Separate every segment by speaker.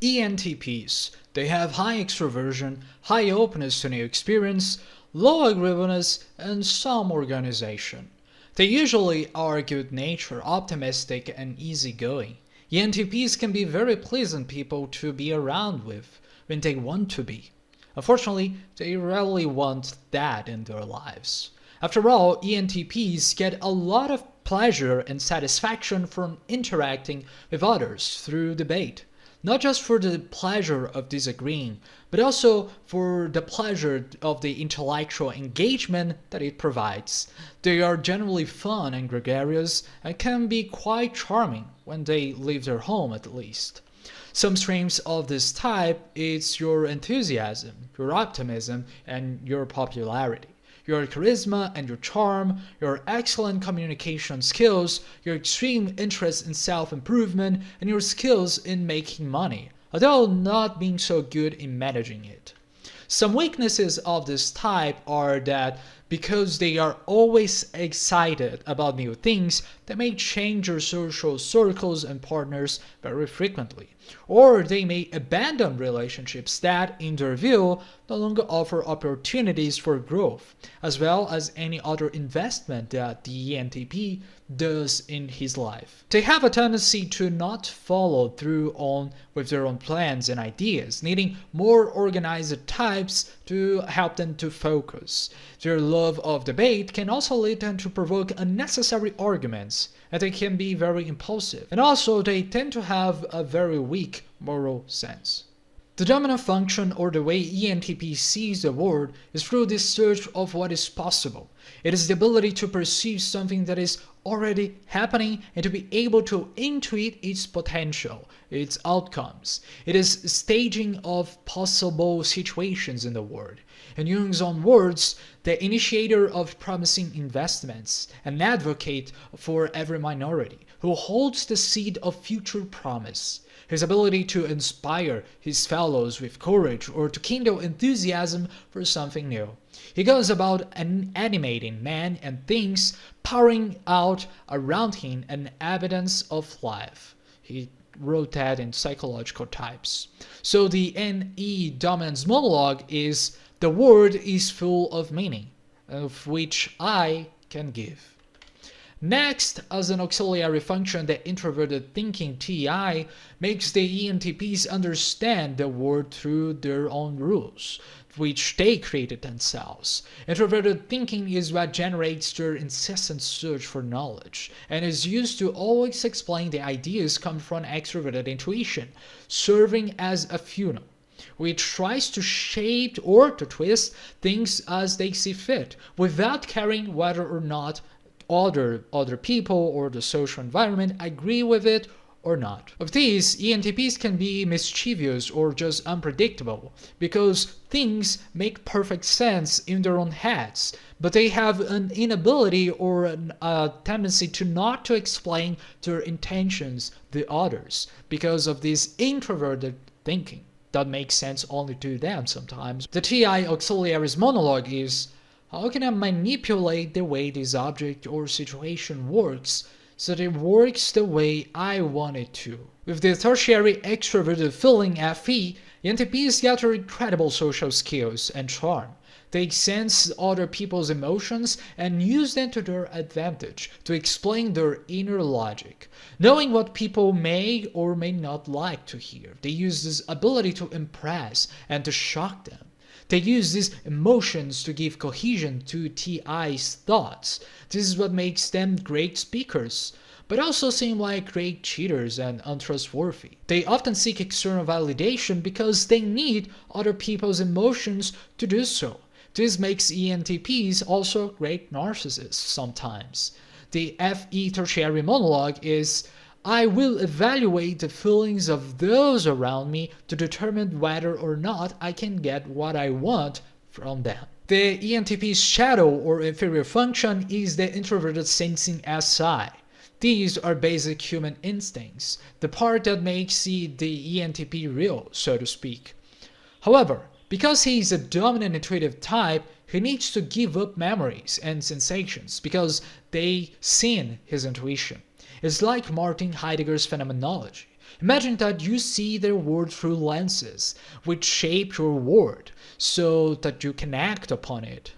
Speaker 1: ENTPs, they have high extroversion, high openness to new experience, low agreeableness, and some organization. They usually are good-natured, optimistic, and easygoing. ENTPs can be very pleasant people to be around with when they want to be. Unfortunately, they rarely want that in their lives. After all, ENTPs get a lot of pleasure and satisfaction from interacting with others through debate. Not just for the pleasure of disagreeing, but also for the pleasure of the intellectual engagement that it provides. They are generally fun and gregarious and can be quite charming when they leave their home at least. Some streams of this type is your enthusiasm, your optimism, and your popularity. Your charisma and your charm, your excellent communication skills, your extreme interest in self-improvement, and your skills in making money, although not being so good in managing it. Some weaknesses of this type are that because they are always excited about new things, they may change their social circles and partners very frequently. Or they may abandon relationships that, in their view, no longer offer opportunities for growth, as well as any other investment that the ENTP does in his life. They have a tendency to not follow through with their own plans and ideas, needing more organized types to help them to focus. Their love of debate can also lead them to provoke unnecessary arguments, and they can be very impulsive. And also, they tend to have a very weak moral sense. The dominant function, or the way ENTP sees the world, is through this search of what is possible. It is the ability to perceive something that is already happening and to be able to intuit its potential, its outcomes. It is staging of possible situations in the world. In Jung's own words, the initiator of promising investments, an advocate for every minority, who holds the seed of future promise. His ability to inspire his fellows with courage or to kindle enthusiasm for something new. He goes about animating men and things, pouring out around him an evidence of life. He wrote that in Psychological Types. So the NE dominance monologue is, the world is full of meaning, of which I can give. Next, as an auxiliary function, the introverted thinking TI makes the ENTPs understand the world through their own rules, which they created themselves. Introverted thinking is what generates their incessant search for knowledge, and is used to always explain the ideas come from extroverted intuition, serving as a funnel, which tries to shape or to twist things as they see fit, without caring whether or not other people or the social environment agree with it or not. Of these, ENTPs can be mischievous or just unpredictable, because things make perfect sense in their own heads, but they have an inability or a tendency to not to explain their intentions to others, because of this introverted thinking that makes sense only to them sometimes. The TI auxiliary's monologue is, how can I manipulate the way this object or situation works so that it works the way I want it to? With the tertiary extroverted feeling FE, ENTPs gather incredible social skills and charm. They sense other people's emotions and use them to their advantage to explain their inner logic. Knowing what people may or may not like to hear, they use this ability to impress and to shock them. They use these emotions to give cohesion to TI's thoughts. This is what makes them great speakers, but also seem like great cheaters and untrustworthy. They often seek external validation because they need other people's emotions to do so. This makes ENTPs also great narcissists sometimes. The FE tertiary monologue is, I will evaluate the feelings of those around me to determine whether or not I can get what I want from them. The ENTP's shadow or inferior function is the introverted sensing SI. These are basic human instincts, the part that makes the ENTP real, so to speak. However, because he is a dominant intuitive type, he needs to give up memories and sensations because they sin his intuition. It's like Martin Heidegger's phenomenology. Imagine that you see their world through lenses, which shape your world so that you can act upon it.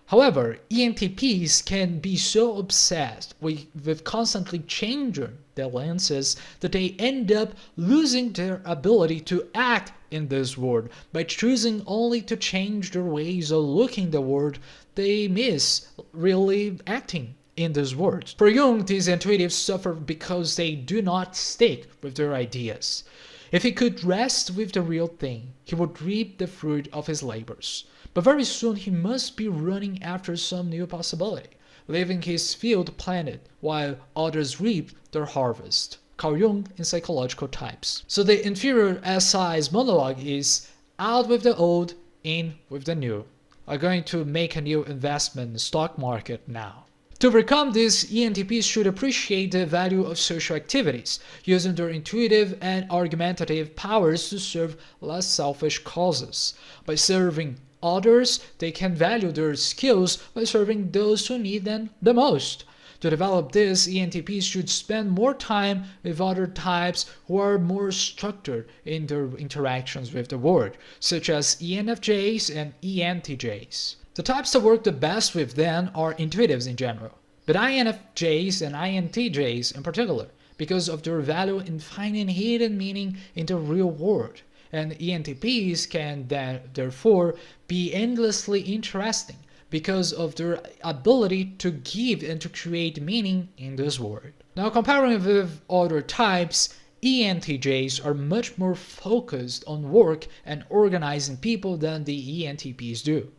Speaker 1: However, ENTPs can be so obsessed with constantly changing their lenses that they end up losing their ability to act in this world by choosing only to change their ways of looking the world. They miss really acting in this world. For Jung, these intuitives suffer because they do not stick with their ideas. If he could rest with the real thing, he would reap the fruit of his labors. But very soon he must be running after some new possibility, leaving his field planted while others reap their harvest. Carl Jung in Psychological Types. So the inferior SI's monologue is out with the old, in with the new. I'm going to make a new investment in the stock market now. To overcome this, ENTPs should appreciate the value of social activities, using their intuitive and argumentative powers to serve less selfish causes. By serving others, they can value their skills by serving those who need them the most. To develop this, ENTPs should spend more time with other types who are more structured in their interactions with the world, such as ENFJs and ENTJs. The types that work the best with them are intuitives in general, but INFJs and INTJs in particular, because of their value in finding hidden meaning in the real world. And ENTPs can therefore be endlessly interesting because of their ability to give and to create meaning in this world. Now, comparing with other types, ENTJs are much more focused on work and organizing people than the ENTPs do.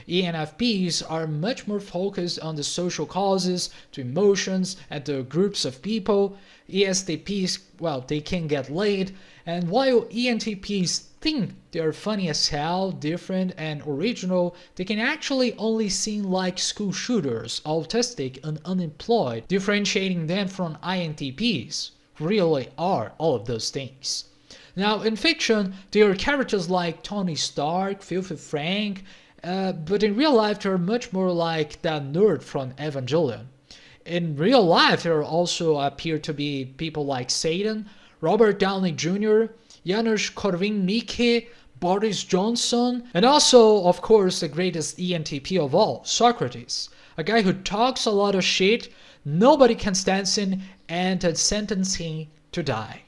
Speaker 1: ENFPs are much more focused on the social causes, to emotions, and the groups of people. ESTPs, well, they can get laid, and while ENTPs think they are funny as hell, different, and original, they can actually only seem like school shooters, autistic, and unemployed, differentiating them from INTPs, who really are all of those things. Now, in fiction, there are characters like Tony Stark, Filthy Frank, but in real life, they're much more like that nerd from Evangelion. In real life, there also appear to be people like Satan, Robert Downey Jr., Janusz Korwin-Mikke, Boris Johnson, and also, of course, the greatest ENTP of all, Socrates, a guy who talks a lot of shit, nobody can stand him, and sentence him to die.